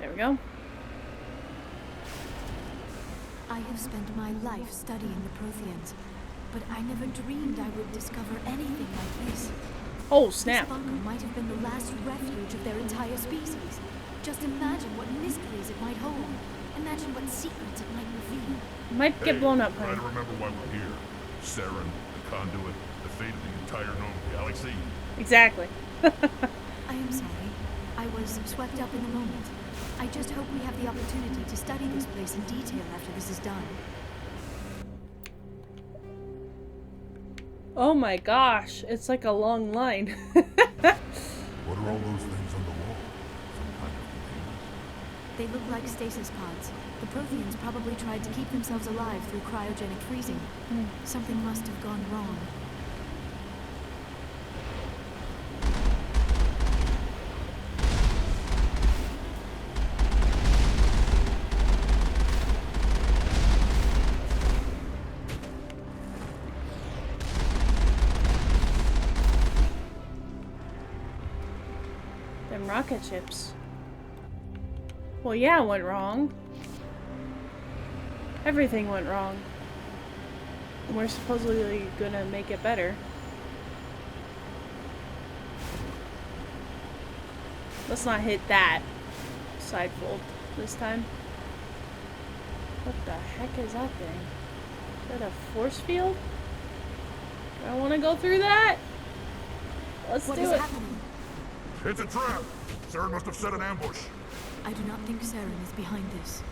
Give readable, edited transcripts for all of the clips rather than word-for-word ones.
There we go. I have spent my life studying the Protheans, but I never dreamed I would discover anything like this. Oh, snap. This bunker might have been the last refuge of their entire species. Just imagine what mysteries it might hold. Imagine what secrets it might reveal. Might get blown up, Try honey. to remember why we're here. Saren, the conduit, the fate of the entire known galaxy. Exactly. I am sorry. I was swept up in the moment. I just hope we have the opportunity to study this place in detail after this is done. Oh my gosh, it's like a long line. What are all those things on the wall? Some kind of containers? They look like stasis pods. The Protheans probably tried to keep themselves alive through cryogenic freezing. Something must have gone wrong. Them rocket ships. Well, yeah, it went wrong. Everything went wrong. And we're supposedly gonna make it better. Let's not hit that side fold this time. What the heck is that thing? Is that a force field? Do I want to go through that? Let's What do is it. happening? It's a trap! Saren must have set an ambush. I do not think Saren is behind this.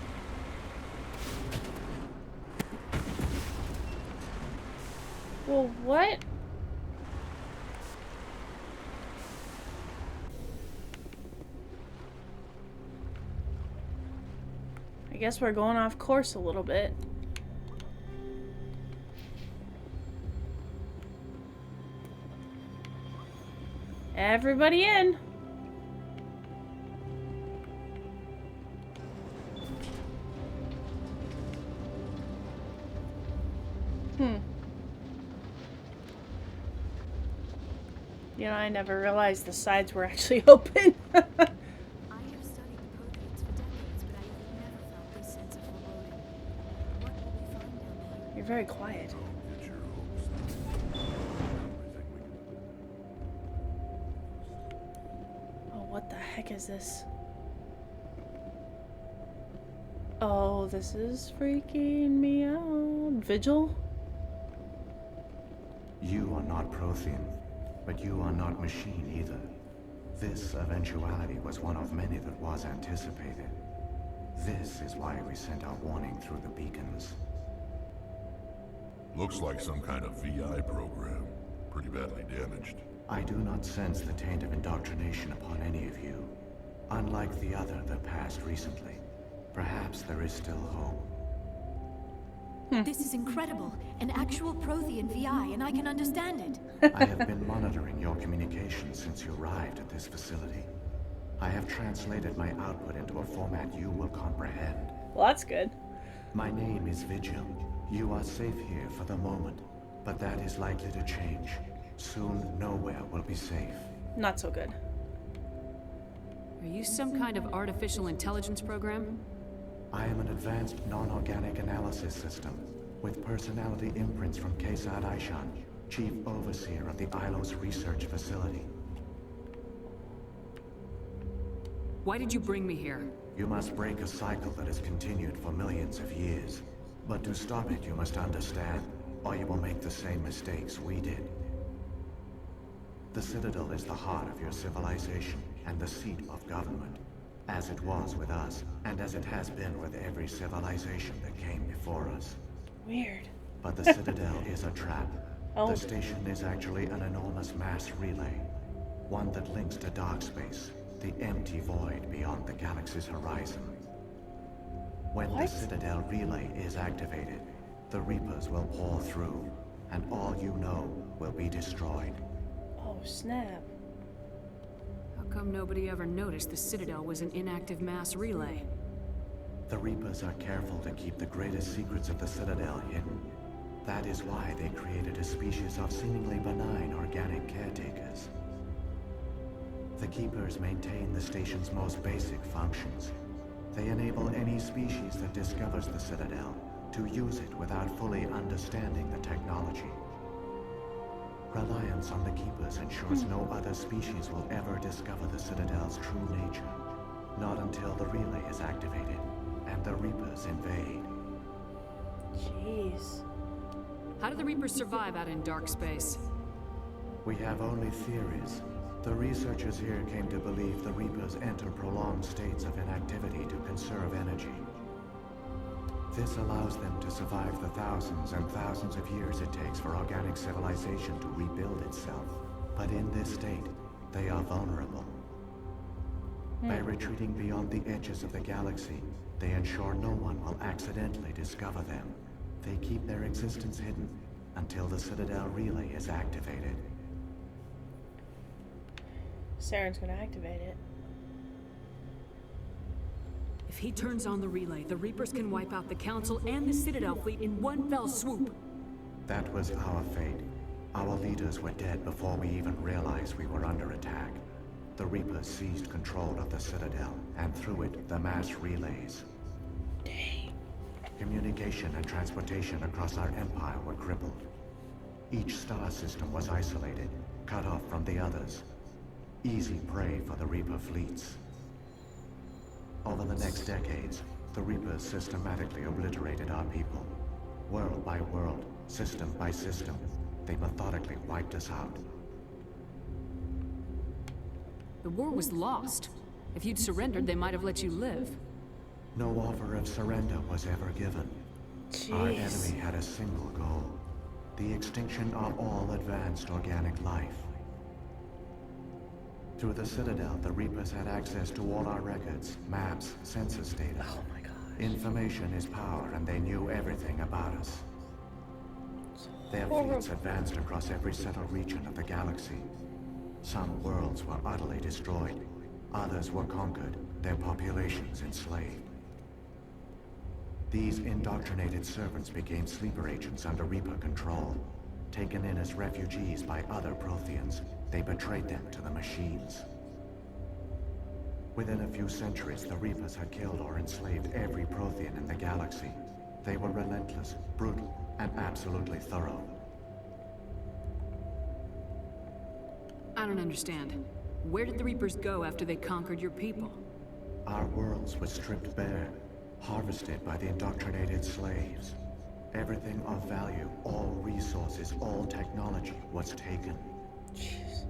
Well, what? I guess we're going off course a little bit. Everybody in. You know, I never realized the sides were actually open. I have studied the Protheans for decades, but I have never felt this sense of foreboding. What will we find down there? You're very quiet. Get your hopes up. Oh, what the heck is this? Oh, this is freaking me out. Vigil? You are not Prothean, but you are not machine either. This eventuality was one of many that was anticipated. This is why we sent our warning through the beacons. Looks like some kind of VI program. Pretty badly damaged. I do not sense the taint of indoctrination upon any of you. Unlike the other that passed recently. Perhaps there is still hope. This is incredible. An actual Prothean VI, and I can understand it. I have been monitoring your communications since you arrived at this facility. I have translated my output into a format you will comprehend. Well, that's good. My name is Vigil. You are safe here for the moment, but that is likely to change. Soon, nowhere will be safe. Not so good. Are you some kind of artificial intelligence program? I am an advanced non-organic analysis system with personality imprints from Kesad Aishan, Chief Overseer of the Ilos Research Facility. Why did you bring me here? You must break a cycle that has continued for millions of years. But to stop it, you must understand, or you will make the same mistakes we did. The Citadel is the heart of your civilization and the seat of government. As it was with us, and as it has been with every civilization that came before us. Weird. But the Citadel is a trap. Oh. The station is actually an enormous mass relay. One that links to dark space, the empty void beyond the galaxy's horizon. When the What? Citadel relay is activated, the Reapers will pour through, and all you know will be destroyed. Oh, snap. How come nobody ever noticed the Citadel was an inactive mass relay? The Reapers are careful to keep the greatest secrets of the Citadel hidden. That is why they created a species of seemingly benign organic caretakers. The Keepers maintain the station's most basic functions. They enable any species that discovers the Citadel to use it without fully understanding the technology. Reliance on the Keepers ensures no other species will ever discover the Citadel's true nature. Not until the relay is activated and the Reapers invade. Jeez. How do the Reapers survive out in dark space? We have only theories. The researchers here came to believe the Reapers enter prolonged states of inactivity to conserve energy. This allows them to survive the thousands and thousands of years it takes for organic civilization to rebuild itself. But in this state, they are vulnerable. By retreating beyond the edges of the galaxy, they ensure no one will accidentally discover them. They keep their existence hidden until the Citadel relay is activated. Saren's gonna activate it. If he turns on the relay, the Reapers can wipe out the Council and the Citadel fleet in one fell swoop. That was our fate. Our leaders were dead before we even realized we were under attack. The Reapers seized control of the Citadel, and through it, the mass relays. Dang. Communication and transportation across our empire were crippled. Each star system was isolated, cut off from the others. Easy prey for the Reaper fleets. Over the next decades, the Reapers systematically obliterated our people. World by world, system by system, they methodically wiped us out. The war was lost. If you'd surrendered, they might have let you live. No offer of surrender was ever given. Our Jeez. enemy had a single goal: the extinction of all advanced organic life. Through the Citadel, the Reapers had access to all our records, maps, census data. Oh my god. Information is power, and they knew everything about us. Their fleets advanced across every settled region of the galaxy. Some worlds were utterly destroyed. Others were conquered, their populations enslaved. These indoctrinated servants became sleeper agents under Reaper control. Taken in as refugees by other Protheans, they betrayed them to the machines. Within a few centuries, the Reapers had killed or enslaved every Prothean in the galaxy. They were relentless, brutal, and absolutely thorough. I don't understand. Where did the Reapers go after they conquered your people? Our worlds were stripped bare, harvested by the indoctrinated slaves. Everything of value, all resources, all technology was taken. Jeez.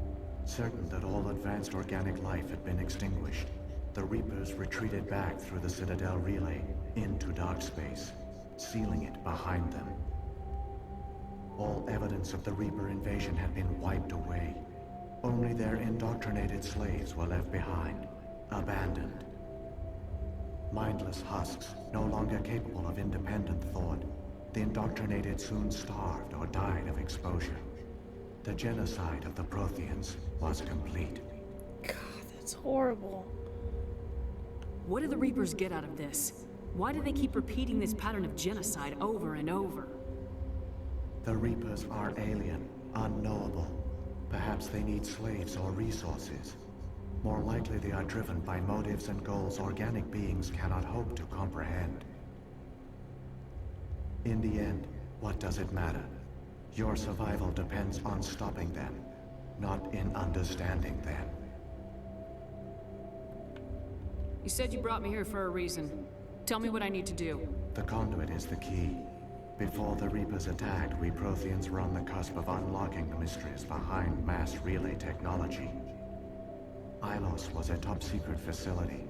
Certain that all advanced organic life had been extinguished, the Reapers retreated back through the Citadel relay into dark space, sealing it behind them. All evidence of the Reaper invasion had been wiped away. Only their indoctrinated slaves were left behind, abandoned. Mindless husks, no longer capable of independent thought, the indoctrinated soon starved or died of exposure. The genocide of the Protheans was complete. God, that's horrible. What do the Reapers get out of this? Why do they keep repeating this pattern of genocide over and over? The Reapers are alien, unknowable. Perhaps they need slaves or resources. More likely they are driven by motives and goals organic beings cannot hope to comprehend. In the end, what does it matter? Your survival depends on stopping them, not in understanding them. You said you brought me here for a reason. Tell me what I need to do. The conduit is the key. Before the Reapers attacked, we Protheans were on the cusp of unlocking the mysteries behind mass relay technology. Ilos was a top-secret facility.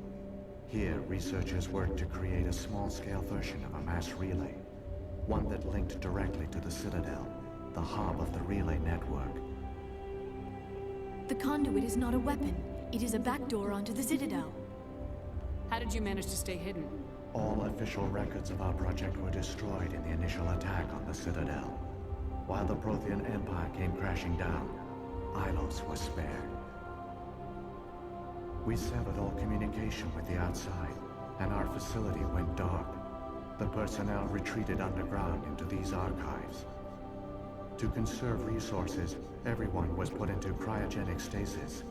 Here, researchers worked to create a small-scale version of a mass relay. One that linked directly to the Citadel, the hub of the relay network. The conduit is not a weapon. It is a backdoor onto the Citadel. How did you manage to stay hidden? All official records of our project were destroyed in the initial attack on the Citadel. While the Prothean Empire came crashing down, Ilos was spared. We severed all communication with the outside, and our facility went dark. The personnel retreated underground into these archives. To conserve resources, everyone was put into cryogenic stasis.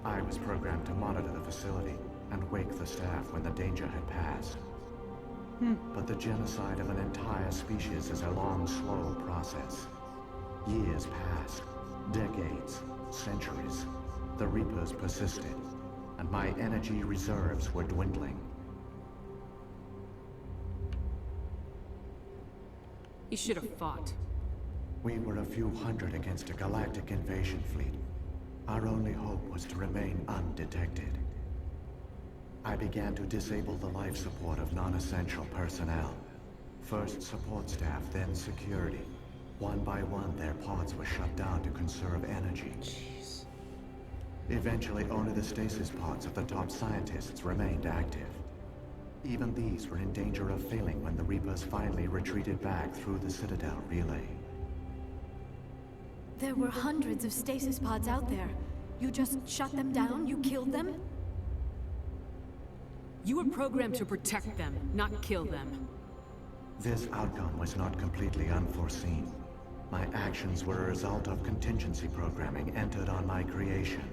I was programmed to monitor the facility and wake the staff when the danger had passed. But the genocide of an entire species is a long, slow process. Years passed, decades, centuries. The Reapers persisted, and my energy reserves were dwindling. You should have fought. We were a few hundred against a galactic invasion fleet. Our only hope was to remain undetected. I began to disable the life support of non-essential personnel. First support staff, then security. One by one, their pods were shut down to conserve energy. Jeez. Eventually, only the stasis pods of the top scientists remained active. Even these were in danger of failing when the Reapers finally retreated back through the Citadel relay. There were hundreds of stasis pods out there. You just shut them down? You killed them? You were programmed to protect them, not kill them. This outcome was not completely unforeseen. My actions were a result of contingency programming entered on my creation.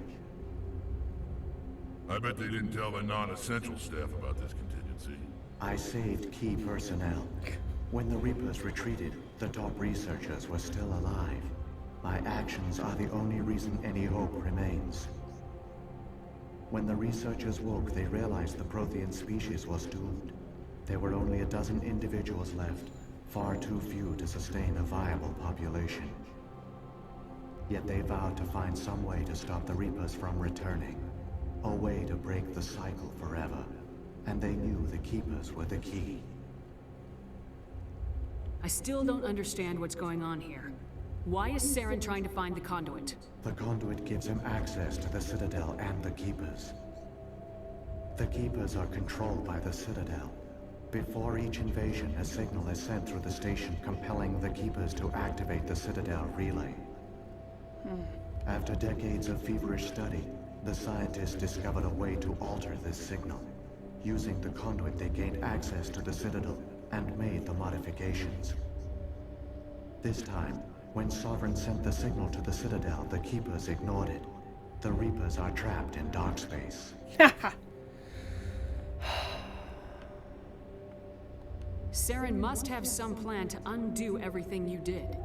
I bet they didn't tell the non-essential staff about this contingency. I saved key personnel. When the Reapers retreated, the top researchers were still alive. My actions are the only reason any hope remains. When the researchers woke, they realized the Prothean species was doomed. There were only a dozen individuals left, far too few to sustain a viable population. Yet they vowed to find some way to stop the Reapers from returning. A way to break the cycle forever. And they knew the Keepers were the key. I still don't understand what's going on here. Why is Saren trying to find the conduit? The conduit gives him access to the Citadel and the Keepers. The Keepers are controlled by the Citadel. Before each invasion, a signal is sent through the station compelling the Keepers to activate the Citadel relay. After decades of feverish study, the scientists discovered a way to alter this signal. Using the conduit, they gained access to the Citadel and made the modifications. This time, when Sovereign sent the signal to the Citadel, the Keepers ignored it. The Reapers are trapped in dark space. Saren must have some plan to undo everything you did.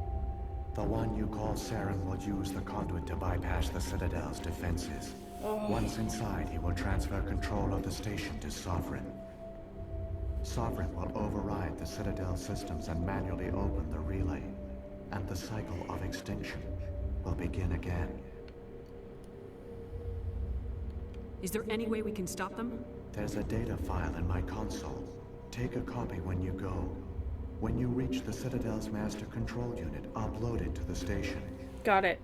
The one you call Saren will use the conduit to bypass the Citadel's defenses. Once inside, he will transfer control of the station to Sovereign. Sovereign will override the Citadel systems and manually open the relay. And the cycle of extinction will begin again. Is there any way we can stop them? There's a data file in my console. Take a copy when you go. When you reach the Citadel's master control unit, upload it to the station. Got it.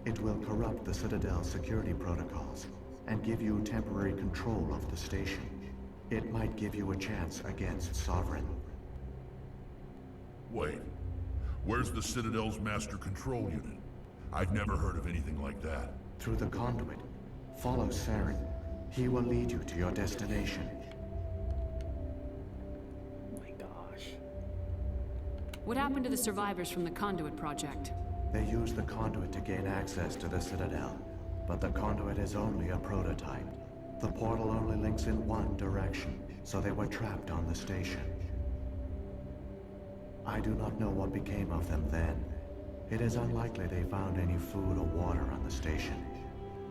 It will corrupt the Citadel's security protocols and give you temporary control of the station. It might give you a chance against Sovereign. Wait. Where's the Citadel's master control unit? I've never heard of anything like that. Through the conduit. Follow Saren. He will lead you to your destination. Oh my gosh. What happened to the survivors from the Conduit project? They use the conduit to gain access to the Citadel. But the conduit is only a prototype. The portal only links in one direction, so they were trapped on the station. I do not know what became of them then. It is unlikely they found any food or water on the station.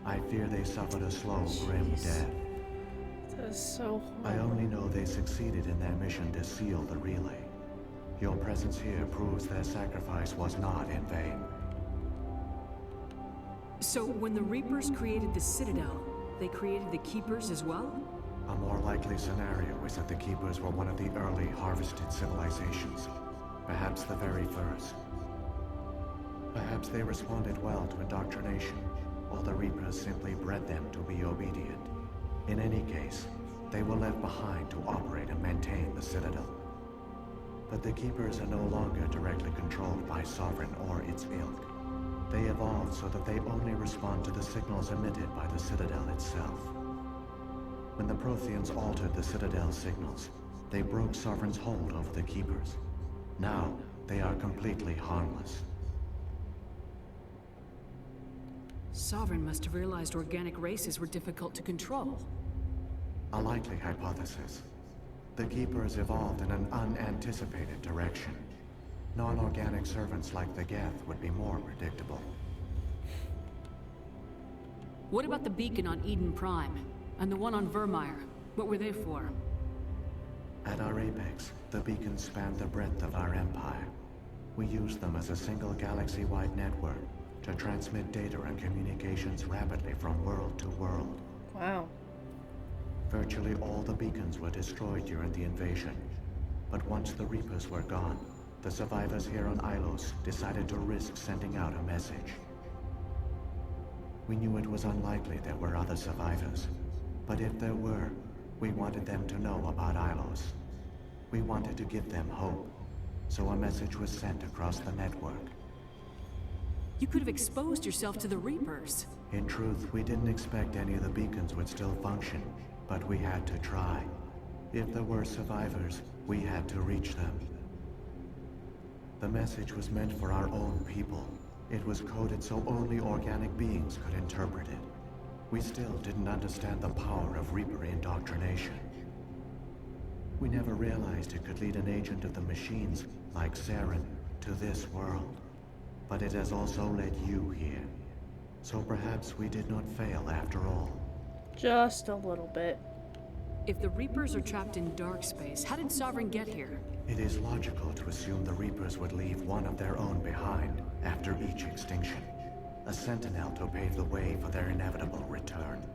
I fear they suffered a slow, grim death. That is so I horrible. only know they succeeded in their mission to seal the relay. Your presence here proves their sacrifice was not in vain. So when the Reapers created the Citadel, they created the Keepers as well? A more likely scenario is that the Keepers were one of the early harvested civilizations. Perhaps the very first. Perhaps they responded well to indoctrination, or the Reapers simply bred them to be obedient. In any case, they were left behind to operate and maintain the Citadel. But the Keepers are no longer directly controlled by Sovereign or its ilk. They evolved so that they only respond to the signals emitted by the Citadel itself. When the Protheans altered the Citadel's signals, they broke Sovereign's hold over the Keepers. Now, they are completely harmless. Sovereign must have realized organic races were difficult to control. A likely hypothesis. The Keepers evolved in an unanticipated direction. Non-organic servants like the Geth would be more predictable. What about the beacon on Eden Prime? And the one on Vermeer? What were they for? At our apex, the beacons spanned the breadth of our empire. We used them as a single galaxy-wide network to transmit data and communications rapidly from world to world. Wow. Virtually all the beacons were destroyed during the invasion. But once the Reapers were gone, the survivors here on Ilos decided to risk sending out a message. We knew it was unlikely there were other survivors. But if there were, we wanted them to know about Ilos. We wanted to give them hope. So a message was sent across the network. You could have exposed yourself to the Reapers. In truth, we didn't expect any of the beacons would still function, but we had to try. If there were survivors, we had to reach them. The message was meant for our own people. It was coded so only organic beings could interpret it. We still didn't understand the power of Reaper indoctrination. We never realized it could lead an agent of the machines, like Saren, to this world. But it has also led you here. So perhaps we did not fail after all. Just a little bit. If the Reapers are trapped in dark space, how did Sovereign get here? It is logical to assume the Reapers would leave one of their own behind after each extinction. A sentinel to pave the way for their inevitable return.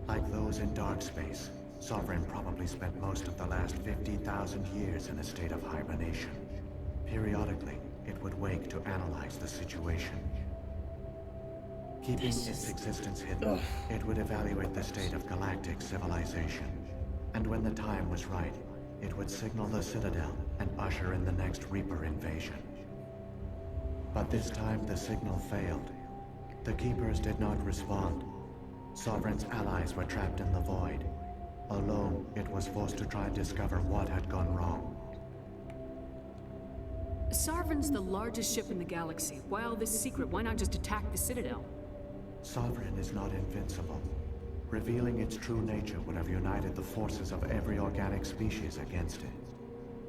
Like those in dark space, Sovereign probably spent most of the last 50,000 years in a state of hibernation. Periodically, it would wake to analyze the situation. Keeping its existence hidden, it would evaluate the state of galactic civilization. And when the time was right, it would signal the Citadel and usher in the next Reaper invasion. But this time the signal failed. The Keepers did not respond. Sovereign's allies were trapped in the void. Alone, it was forced to try and discover what had gone wrong. Sovereign's the largest ship in the galaxy. Why all this secret? Why not just attack the Citadel? Sovereign is not invincible. Revealing its true nature would have united the forces of every organic species against it.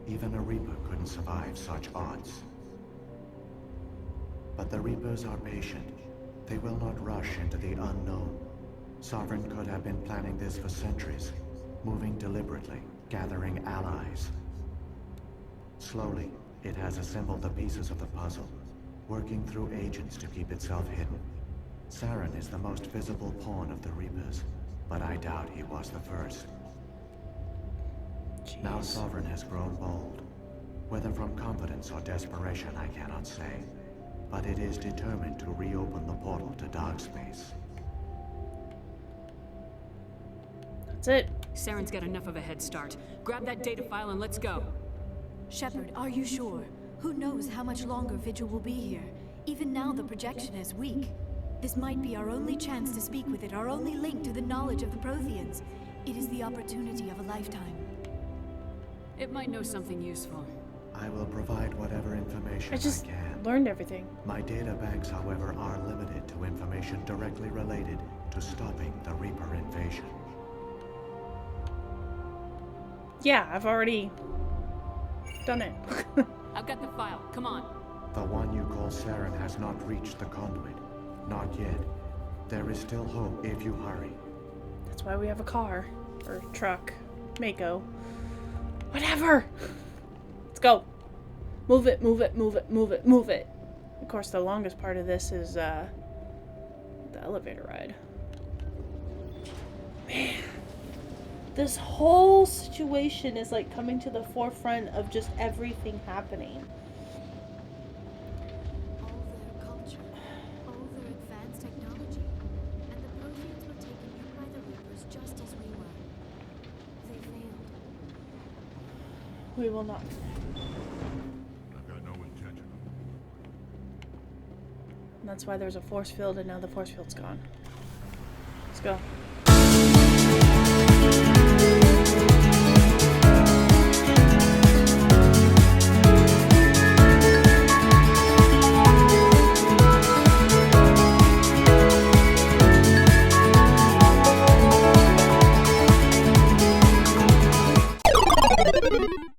Even a Reaper couldn't survive such odds. But the Reapers are patient. They will not rush into the unknown. Sovereign could have been planning this for centuries, moving deliberately, gathering allies. Slowly, it has assembled the pieces of the puzzle, working through agents to keep itself hidden. Saren is the most visible pawn of the Reapers, but I doubt he was the first. Jeez. Now Sovereign has grown bold. Whether from confidence or desperation, I cannot say. But it is determined to reopen the portal to dark space. That's it. Saren's got enough of a head start. Grab that data file and let's go. Shepard, are you sure? Who knows how much longer Vigil will be here? Even now the projection is weak. This might be our only chance to speak with it, our only link to the knowledge of the Protheans. It is the opportunity of a lifetime. It might know something useful. I will provide whatever information I just can. learned everything. My data banks, however, are limited to information directly related to stopping the Reaper invasion. Yeah, I've already done it. I've got the file. Come on. The one you call Saren has not reached the conduit. Not yet. There is still hope if you hurry. That's why we have a car. Or truck. Mako. Whatever! Let's go. Move it, move it, move it, move it, move it. Of course, the longest part of this is, the elevator ride. Man. This whole situation is like coming to the forefront of just everything happening. All their culture, all their advanced technology, and the Protheans were taken in by the Reapers just as we were. They failed. We will not. I've got no intention of. And that's why there's a force field and now the force field's gone. Let's go. Bye.